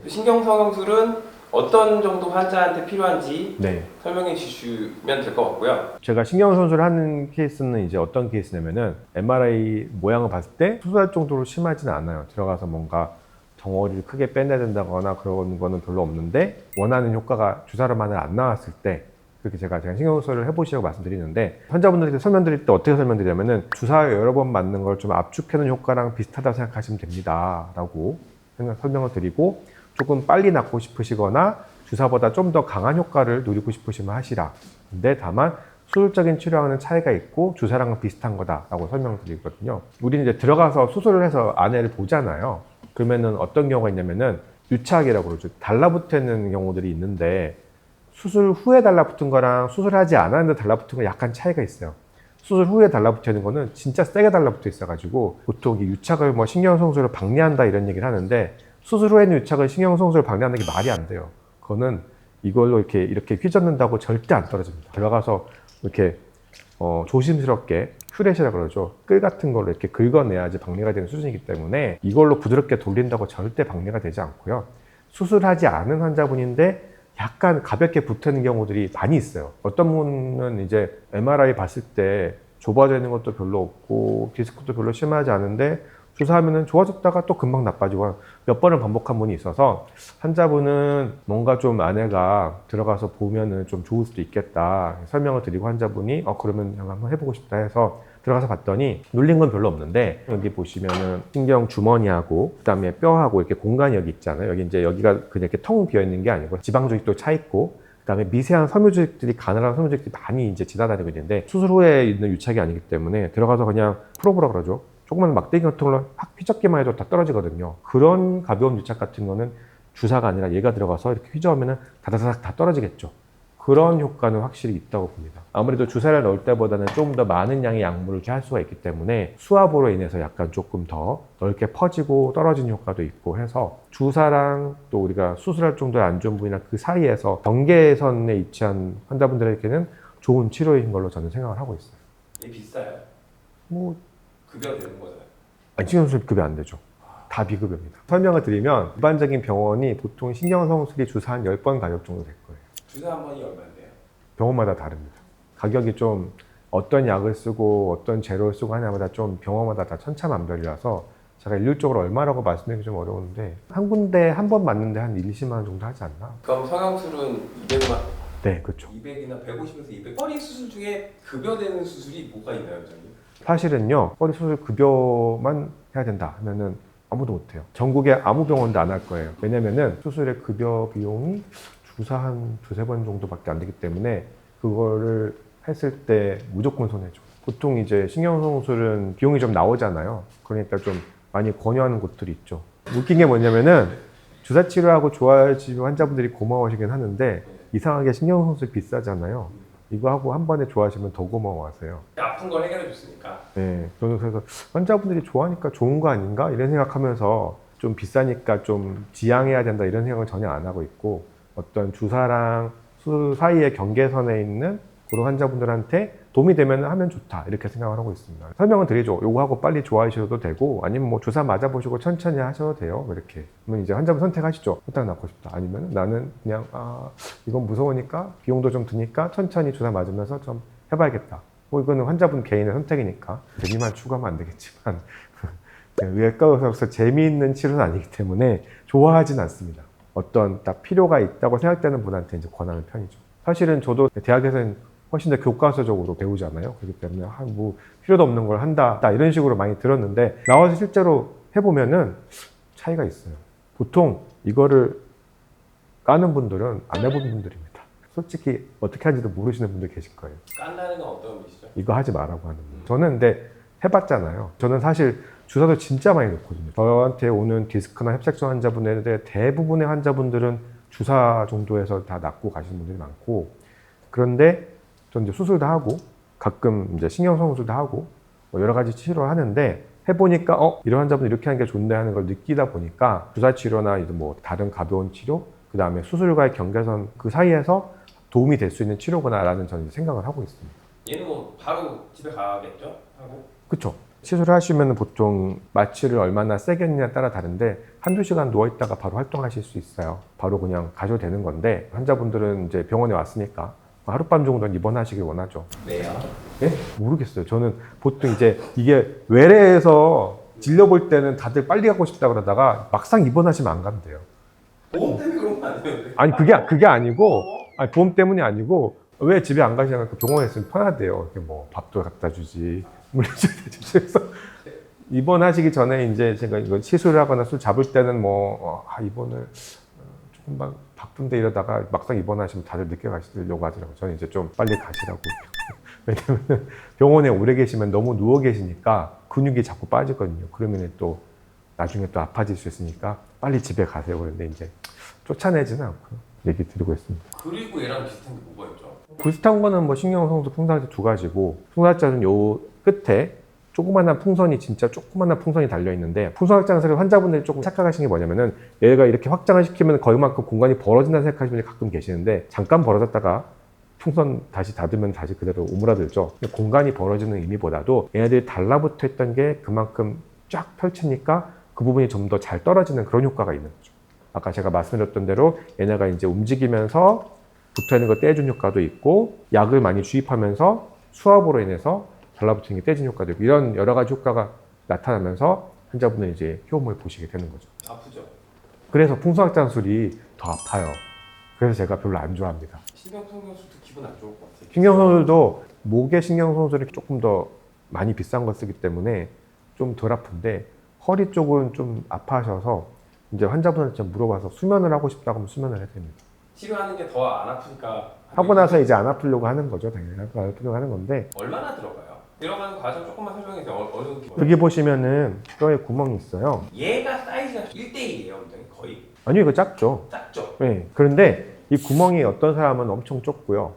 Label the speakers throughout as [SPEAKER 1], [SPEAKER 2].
[SPEAKER 1] 신경성형술은 어떤 정도 환자한테 필요한지
[SPEAKER 2] 네.
[SPEAKER 1] 설명해 주시면 될 것 같고요.
[SPEAKER 2] 제가 신경성술을 하는 케이스는 이제 어떤 케이스냐면은 MRI 모양을 봤을 때 수술할 정도로 심하지는 않아요. 들어가서 뭔가 덩어리를 크게 빼내야 된다거나 그런 거는 별로 없는데 원하는 효과가 주사로만은 안 나왔을 때 그렇게 제가 신경성술을 해보시라고 말씀드리는데 환자분들께 설명드릴 때 어떻게 설명드리냐면은 주사 여러 번 맞는 걸 좀 압축해놓은 효과랑 비슷하다고 생각하시면 됩니다 라고 설명을 드리고 조금 빨리 낫고 싶으시거나 주사보다 좀 더 강한 효과를 누리고 싶으시면 하시라. 근데 다만 수술적인 치료와는 차이가 있고 주사랑은 비슷한 거다라고 설명을 드리거든요. 우리는 이제 들어가서 수술을 해서 안에를 보잖아요. 그러면은 어떤 경우가 있냐면은 유착이라고 그러죠. 달라붙는 경우들이 있는데 수술 후에 달라붙은 거랑 수술하지 않았는데 달라붙은 거 약간 차이가 있어요. 수술 후에 달라붙어 있는 거는 진짜 세게 달라붙어 있어가지고 보통 이 유착을 뭐 신경성술을 방해한다 이런 얘기를 하는데 수술 후에는 유착을 신경성술을 방해하는 게 말이 안 돼요. 그거는 이걸로 이렇게 휘젓는다고 절대 안 떨어집니다. 들어가서 이렇게 조심스럽게 큐렛이라 그러죠. 끌 같은 걸로 이렇게 긁어내야지 방해가 되는 수준이기 때문에 이걸로 부드럽게 돌린다고 절대 방해가 되지 않고요. 수술하지 않은 환자분인데 약간 가볍게 붙는 경우들이 많이 있어요. 어떤 분은 이제 MRI 봤을 때 좁아져 있는 것도 별로 없고 디스크도 별로 심하지 않은데 주사하면은 좋아졌다가 또 금방 나빠지고 몇 번을 반복한 분이 있어서 환자분은 뭔가 좀 안에가 들어가서 보면은 좀 좋을 수도 있겠다 설명을 드리고 환자분이 그러면 한번 해보고 싶다 해서 들어가서 봤더니 눌린 건 별로 없는데 여기 보시면은 신경 주머니하고 그다음에 뼈하고 이렇게 공간이 여기 있잖아요. 여기 이제 여기가 그냥 이렇게 텅 비어 있는 게 아니고 지방 조직도 차 있고 그다음에 미세한 섬유 조직들이 가늘한 섬유 조직들이 많이 이제 지나다니고 있는데 수술 후에 있는 유착이 아니기 때문에 들어가서 그냥 풀어보라 그러죠. 조그만 막대기 같은 걸로 확 휘젓기만 해도 다 떨어지거든요. 그런 가벼운 유착 같은 거는 주사가 아니라 얘가 들어가서 이렇게 휘저으면 다다닥 다 떨어지겠죠. 그런 효과는 확실히 있다고 봅니다. 아무래도 주사를 넣을 때보다는 조금 더 많은 양의 약물을 이렇게 할 수가 있기 때문에 수압으로 인해서 약간 조금 더 넓게 퍼지고 떨어지는 효과도 있고 해서 주사랑 또 우리가 수술할 정도의 안 좋은 부위나 그 사이에서 경계선에 위치한 환자분들에게는 좋은 치료인 걸로 저는 생각을 하고 있어요.
[SPEAKER 1] 이게 비싸요?
[SPEAKER 2] 뭐
[SPEAKER 1] 급여 되는 거잖아요.
[SPEAKER 2] 신경수술 급여 안 되죠. 다 비급여입니다. 설명을 드리면 일반적인 병원이 보통 신경성술이 주사 한 10번 가격 정도 될 거예요.
[SPEAKER 1] 주사 한 번이 얼마인데요?
[SPEAKER 2] 병원마다 다릅니다. 가격이 좀 어떤 약을 쓰고 어떤 재료를 쓰고 하냐마다 좀 병원마다 다 천차만별이라서 제가 일률적으로 얼마라고 말씀드리기 좀 어려운데 한 군데 한 번 맞는데 한 1, 20만 원 정도 하지 않나?
[SPEAKER 1] 그럼 성형술은 200만?
[SPEAKER 2] 네, 그렇죠.
[SPEAKER 1] 200이나 150에서 200. 허리 수술 중에 급여되는 수술이 뭐가 있나요, 원장님?
[SPEAKER 2] 사실은요, 허리 수술 급여만 해야 된다 하면은 아무도 못해요. 전국에 아무 병원도 안 할 거예요. 왜냐면은 수술의 급여 비용이 주사 한 두세 번 정도밖에 안 되기 때문에 그거를 했을 때 무조건 손해죠. 보통 이제 신경성술은 비용이 좀 나오잖아요. 그러니까 좀 많이 권유하는 곳들이 있죠. 웃긴 게 뭐냐면은 주사 치료하고 좋아지는 환자분들이 고마워하시긴 하는데 이상하게 신경성술 비싸잖아요. 이거 하고 한 번에 좋아하시면 더 고마워하세요.
[SPEAKER 1] 아픈 걸 해결해 줬으니까.
[SPEAKER 2] 네, 저는 그래서 환자분들이 좋아하니까 좋은 거 아닌가 이런 생각하면서 좀 비싸니까 좀 지양해야 된다 이런 생각은 전혀 안 하고 있고 어떤 주사랑 수술 사이의 경계선에 있는 그런 환자분들한테 도움이 되면 하면 좋다 이렇게 생각을 하고 있습니다. 설명을 드리죠. 요거 하고 빨리 좋아하셔도 되고 아니면 뭐 주사 맞아보시고 천천히 하셔도 돼요. 이렇게 그러면 이제 환자분 선택하시죠. 후딱 낫고 싶다. 아니면 나는 그냥 이건 무서우니까 비용도 좀 드니까 천천히 주사 맞으면서 좀 해봐야겠다. 뭐 이거는 환자분 개인의 선택이니까 재미만 추구하면 안 되겠지만 외과의사로서 재미있는 치료는 아니기 때문에 좋아하진 않습니다. 어떤 딱 필요가 있다고 생각되는 분한테 이제 권하는 편이죠. 사실은 저도 대학에서는 훨씬 더 교과서적으로 배우잖아요. 그렇기 때문에 뭐 필요도 없는 걸 한다 이런 식으로 많이 들었는데 나와서 실제로 해보면은 차이가 있어요. 보통 이거를 까는 분들은 안 해본 분들입니다. 솔직히 어떻게 하는지도 모르시는 분들 계실 거예요.
[SPEAKER 1] 깐다는 건 어떤 의미시죠?
[SPEAKER 2] 이거 하지 말라고 하는 분. 저는 근데 해봤잖아요. 저는 사실 주사도 진짜 많이 놓거든요. 저한테 오는 디스크나 협착증 환자분들의 대부분의 환자분들은 주사 정도에서 다 낫고 가시는 분들이 많고 그런데 저는 이제 수술도 하고 가끔 이제 신경성술도 하고 뭐 여러 가지 치료를 하는데 해보니까 이런 환자분들 이렇게 하는 게 좋네 하는 걸 느끼다 보니까 주사 치료나 뭐 다른 가벼운 치료 그 다음에 수술과의 경계선 그 사이에서 도움이 될 수 있는 치료구나라는 저는 생각을 하고 있습니다.
[SPEAKER 1] 얘는 뭐 바로 집에 가겠죠? 하고.
[SPEAKER 2] 그렇죠. 시술을 하시면 보통 마취를 얼마나 세게 했느냐에 따라 다른데 한두 시간 누워있다가 바로 활동하실 수 있어요. 바로 그냥 가셔도 되는 건데 환자분들은 이제 병원에 왔으니까 하룻밤 정도는 입원하시길 원하죠.
[SPEAKER 1] 왜요?
[SPEAKER 2] 예? 모르겠어요. 저는 보통 이제 이게 외래에서 진료볼 때는 다들 빨리 가고 싶다 그러다가 막상 입원하시면 안 간대요.
[SPEAKER 1] 보험 때문에 그런 거 아니에요?
[SPEAKER 2] 아니 그게 아니고 아니, 보험 때문이 아니고 왜 집에 안 가시냐면 병원에 있으면 편하대요. 이렇게 뭐 밥도 갖다 주지 물려줘야 되지. 그래서 입원하시기 전에 이제 제가 이거 시술을 하거나 술 잡을 때는 뭐 입원을 조금만 바쁜데 이러다가 막상 입원하시면 다들 늦게 가시려고 하더라고요. 저는 이제 좀 빨리 가시라고. 왜냐면 병원에 오래 계시면 너무 누워 계시니까 근육이 자꾸 빠지거든요. 그러면 또 나중에 또 아파질 수 있으니까 빨리 집에 가세요. 그런데 이제 쫓아내지는 않고 얘기 드리고 있습니다.
[SPEAKER 1] 그리고 얘랑 비슷한 게 뭐가 있죠?
[SPEAKER 2] 비슷한 거는 뭐 신경성소 풍선자 두 가지고 풍선자는 요 끝에 조그만한 풍선이 진짜 조그만한 풍선이 달려 있는데 풍선 확장술을 환자분들이 조금 착각하시는 게 뭐냐면은 얘가 이렇게 확장을 시키면 거기만큼 공간이 벌어진다는 생각하시는 분이 가끔 계시는데 잠깐 벌어졌다가 풍선 다시 닫으면 다시 그대로 오므라들죠. 공간이 벌어지는 의미보다도 얘네들이 달라붙어 있던 게 그만큼 쫙 펼치니까 그 부분이 좀 더 잘 떨어지는 그런 효과가 있는 거죠. 아까 제가 말씀드렸던 대로 얘네가 이제 움직이면서 붙어있는 거 떼준 효과도 있고 약을 많이 주입하면서 수압으로 인해서 달라붙는 게 떼진 효과도 있고 이런 여러 가지 효과가 나타나면서 환자분은 이제 효험을 보시게 되는 거죠.
[SPEAKER 1] 아프죠?
[SPEAKER 2] 그래서 풍선확장술이 더 아파요. 그래서 제가 별로 안 좋아합니다.
[SPEAKER 1] 신경통요술도 기분 안 좋을 것 같아요.
[SPEAKER 2] 신경소술도 목의 신경소술이 조금 더 많이 비싼 거 쓰기 때문에 좀 덜 아픈데 허리 쪽은 좀 아파하셔서 이제 환자분한테 물어봐서 수면을 하고 싶다고 하면 수면을 해야 됩니다.
[SPEAKER 1] 치료하는 게 더 안 아프니까
[SPEAKER 2] 하고 나서 이제 안 아프려고 하는 거죠. 당연히 안 아프려고 하는 건데
[SPEAKER 1] 얼마나 들어가요? 들어가는 과정 조금만 설명해 주세요. 어느 정도?
[SPEAKER 2] 여기 보시면은 뼈에 구멍이 있어요.
[SPEAKER 1] 얘가 사이즈가 1대1이에요, 원장님 거의.
[SPEAKER 2] 아니요, 이거 작죠.
[SPEAKER 1] 작죠?
[SPEAKER 2] 네. 그런데 이 구멍이 어떤 사람은 엄청 좁고요.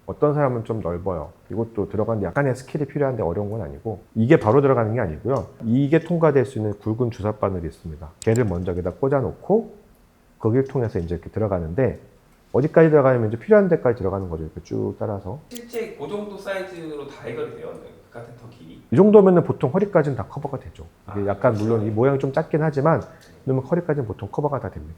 [SPEAKER 2] 어떤 사람은 좀 넓어요. 이것도 들어가는 약간의 스킬이 필요한데 어려운 건 아니고 이게 바로 들어가는 게 아니고요. 이게 통과될 수 있는 굵은 주사 바늘이 있습니다. 걔를 먼저 여기다 꽂아놓고 거기를 통해서 이제 이렇게 들어가는데 어디까지 들어가냐면 이제 필요한 데까지 들어가는 거죠. 이렇게 쭉 따라서.
[SPEAKER 1] 실제 그 정도 사이즈로 다 해결이 돼요, 원장님. 카테터 길이.
[SPEAKER 2] 이 정도면은 보통 허리까지는 다 커버가 되죠. 이게 약간
[SPEAKER 1] 그렇죠.
[SPEAKER 2] 물론 이 모양이 좀 작긴 하지만 이러면 허리까지는 보통 커버가 다 됩니다.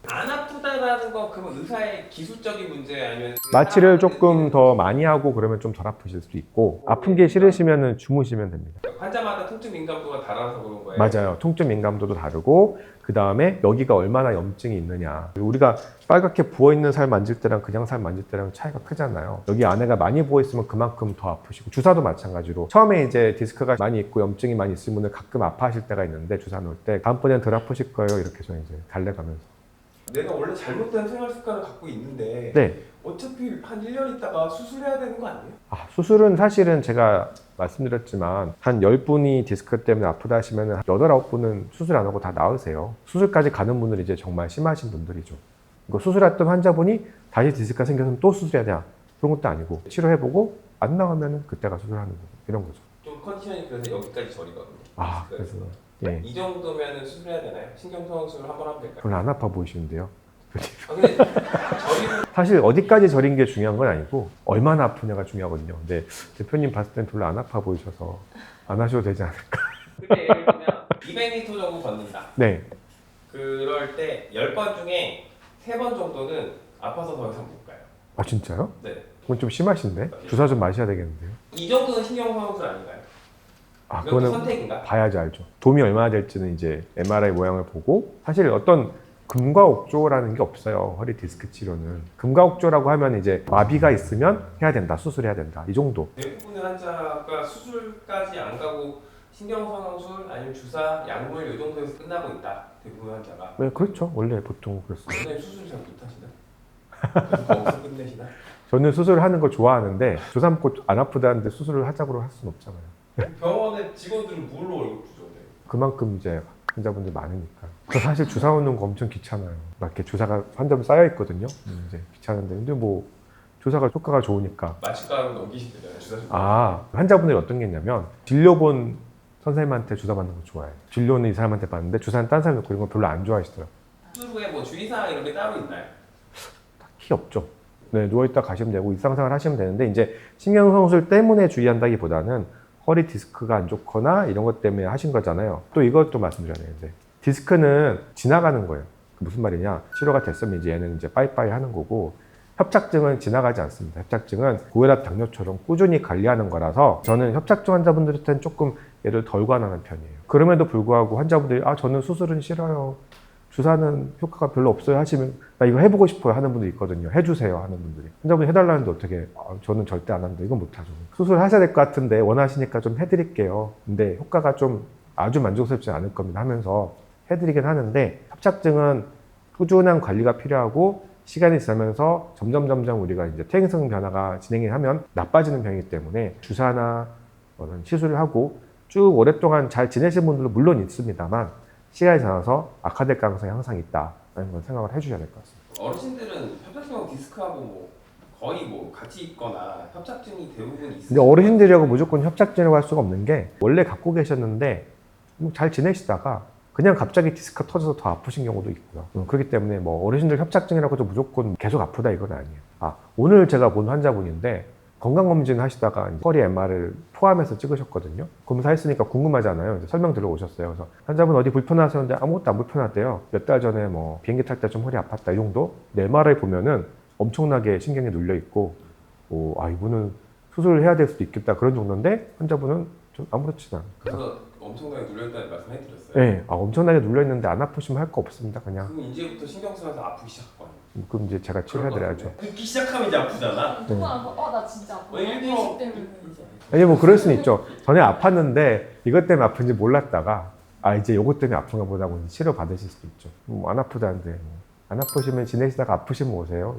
[SPEAKER 1] 안 아프다라는 건 그러면 의사의 기술적인 문제 아니면 그
[SPEAKER 2] 마취를
[SPEAKER 1] 사람의
[SPEAKER 2] 조금
[SPEAKER 1] 느끼는
[SPEAKER 2] 더 많이 하고 그러면 좀 덜 아프실 수도 있고 아픈 게 싫으시면은 주무시면 됩니다.
[SPEAKER 1] 환자마다 통증 민감도가 달라서 그런 거예요.
[SPEAKER 2] 맞아요. 통증 민감도도 다르고 그 다음에 여기가 얼마나 염증이 있느냐. 우리가 빨갛게 부어있는 살 만질 때랑 그냥 살 만질 때랑 차이가 크잖아요. 여기 안에가 많이 부어있으면 그만큼 더 아프시고 주사도 마찬가지로 처음에 이제 디스크가 많이 있고 염증이 많이 있으면 분은 가끔 아파하실 때가 있는데 주사 놓을 때 다음번에는 덜 아프실 거예요. 이렇게 저는 이제 달래가면서.
[SPEAKER 1] 내가 원래 잘못된 생활 습관을 갖고 있는데
[SPEAKER 2] 네.
[SPEAKER 1] 어차피 한 1년 있다가 수술해야 되는 거 아니에요?
[SPEAKER 2] 수술은 사실은 제가 말씀드렸지만 한 10분이 디스크 때문에 아프다 하시면 8, 9분은 수술 안 하고 다 나으세요. 수술까지 가는 분들이 이제 정말 심하신 분들이죠. 이거 수술했던 환자분이 다시 디스크가 생겨서 또 수술해야 되냐 그런 것도 아니고 치료해보고 안 나오면 그때가 수술하는 거고 이런 거죠.
[SPEAKER 1] 좀 컨디션이 그래서 여기까지 저리거든요.
[SPEAKER 2] 그래서 예.
[SPEAKER 1] 이 정도면 수술해야 되나요? 신경통수를 한번 하면 될까요?
[SPEAKER 2] 별로 안 아파 보이시는데요.
[SPEAKER 1] 근데 저리는
[SPEAKER 2] 사실 어디까지 저린 게 중요한 건 아니고 얼마나 아프냐가 중요하거든요. 근데 대표님 봤을 땐 별로 안 아파 보이셔서 안 하셔도 되지 않을까.
[SPEAKER 1] 근데 예를 들면 200m 정도 걷는다.
[SPEAKER 2] 네.
[SPEAKER 1] 그럴 때 10번 중에 3번 정도는 아파서 더 이상 못 가요.
[SPEAKER 2] 아 진짜요?
[SPEAKER 1] 네.
[SPEAKER 2] 그건 좀 심하신데? 주사 좀 마셔야 되겠는데요.
[SPEAKER 1] 이 정도는 신경통수 아닌가요? 이것도
[SPEAKER 2] 그거는
[SPEAKER 1] 선택인가?
[SPEAKER 2] 봐야지 알죠. 도움이 얼마나 될지는 이제 MRI 모양을 보고 사실 어떤 금과 옥조라는 게 없어요. 허리 디스크 치료는. 금과 옥조라고 하면 이제 마비가 있으면 해야 된다. 수술해야 된다. 이 정도.
[SPEAKER 1] 대부분의 환자가 수술까지 안 가고 신경성형술 아니면 주사, 약물 이 정도에서 끝나고 있다. 대부분 환자가.
[SPEAKER 2] 네, 그렇죠. 원래 보통 그렇습니다.
[SPEAKER 1] 원장님 수술 잘 못하시나? 거기서 끝내시나?
[SPEAKER 2] 저는 수술을 하는 거 좋아하는데 주사 맞고 안 아프다는데 수술을 하자고 할 수는 없잖아요.
[SPEAKER 1] 병원의 직원들은 뭘로 월급 주죠? 네.
[SPEAKER 2] 그만큼 이제 환자분들 많으니까. 그 사실 주사 놓는 거 엄청 귀찮아요. 막 이렇게 주사가 환자분 쌓여 있거든요. 이제 귀찮은데 근데 뭐 주사가 효과가 좋으니까.
[SPEAKER 1] 마취가로 넘기시잖아요. 주사 좀.
[SPEAKER 2] 환자분들이 어떤 게 있냐면 진료본 선생님한테 주사 맞는 거 좋아해요. 진료는 이 사람한테 받는데 주사는 딴 사람 놓고 이런 거 별로 안 좋아하시더라고요.
[SPEAKER 1] 수술 후에 뭐 주의사항 이런 게 따로 있나요?
[SPEAKER 2] 딱히 없죠. 네, 누워있다 가시면 되고 일상생활 하시면 되는데 이제 신경성술 때문에 주의한다기보다는 허리 디스크가 안 좋거나 이런 것 때문에 하신 거잖아요. 또 이것도 말씀드려야 되는데 디스크는 지나가는 거예요. 무슨 말이냐? 치료가 됐으면 이제 얘는 이제 빠이빠이 하는 거고 협착증은 지나가지 않습니다. 협착증은 고혈압, 당뇨처럼 꾸준히 관리하는 거라서 저는 협착증 환자분들한테는 조금 얘를 덜 관하는 편이에요. 그럼에도 불구하고 환자분들이 저는 수술은 싫어요. 주사는 효과가 별로 없어요 하시면 나 이거 해보고 싶어요 하는 분도 있거든요. 해주세요 하는 분들이. 환자분이 해달라는데 어떻게 저는 절대 안 하는데 이건 못하죠. 수술하셔야 될 것 같은데 원하시니까 좀 해드릴게요. 근데 효과가 좀 아주 만족스럽지 않을 겁니다 하면서 해드리긴 하는데 협착증은 꾸준한 관리가 필요하고 시간이 지나면서 점점 우리가 이제 퇴행성 변화가 진행이 하면 나빠지는 병이기 때문에 주사나 시술을 하고 쭉 오랫동안 잘 지내신 분들도 물론 있습니다만 시간이 지나서 악화될 가능성이 항상 있다는 걸 생각을 해주셔야 될 것 같습니다.
[SPEAKER 1] 어르신들은 협착증하고 디스크하고 뭐 거의 뭐 같이 있거나 협착증이 대부분 있어요.
[SPEAKER 2] 근데 어르신들이라고 무조건 협착증이라고 할 수가 없는 게 원래 갖고 계셨는데 잘 지내시다가 그냥 갑자기 디스크가 터져서 더 아프신 경우도 있고요. 그렇기 때문에 뭐 어르신들 협착증이라고 해도 무조건 계속 아프다 이건 아니에요. 오늘 제가 본 환자분인데 건강검진 하시다가 허리 MR을 포함해서 찍으셨거든요. 검사했으니까 궁금하잖아요. 이제 설명 들어오셨어요. 그래서 환자분 어디 불편하셨는데 아무것도 안 불편하대요. 몇 달 전에 뭐 비행기 탈 때 좀 허리 아팠다 이 정도? MRI 보면은 엄청나게 신경이 눌려 있고 이분은 수술을 해야 될 수도 있겠다 그런 정도인데 환자분은 좀 아무렇지도 않아요.
[SPEAKER 1] 그래서 엄청나게 눌려있다는 말씀 해드렸어요.
[SPEAKER 2] 네, 엄청나게 눌려있는데 안 아프시면 할 거 없습니다. 그냥.
[SPEAKER 1] 그럼 이제부터 신경 쓰면서 아프기 시작하거든요.
[SPEAKER 2] 그럼 이제 제가 치료해드려야죠.
[SPEAKER 1] 듣기 시작하면 이제 아프잖아.
[SPEAKER 3] 누구 알고 나 진짜 아파.
[SPEAKER 1] 일부러-
[SPEAKER 3] 일식 때문에 이제.
[SPEAKER 2] 아니 뭐 그럴 수는 있죠. 전에 아팠는데 이것 때문에 아픈지 몰랐다가 이제 이것 때문에 아픈가 보다 고 치료 받으실 수도 있죠. 안 아프다는데 안 아프시면 지내시다가 아프시면 오세요.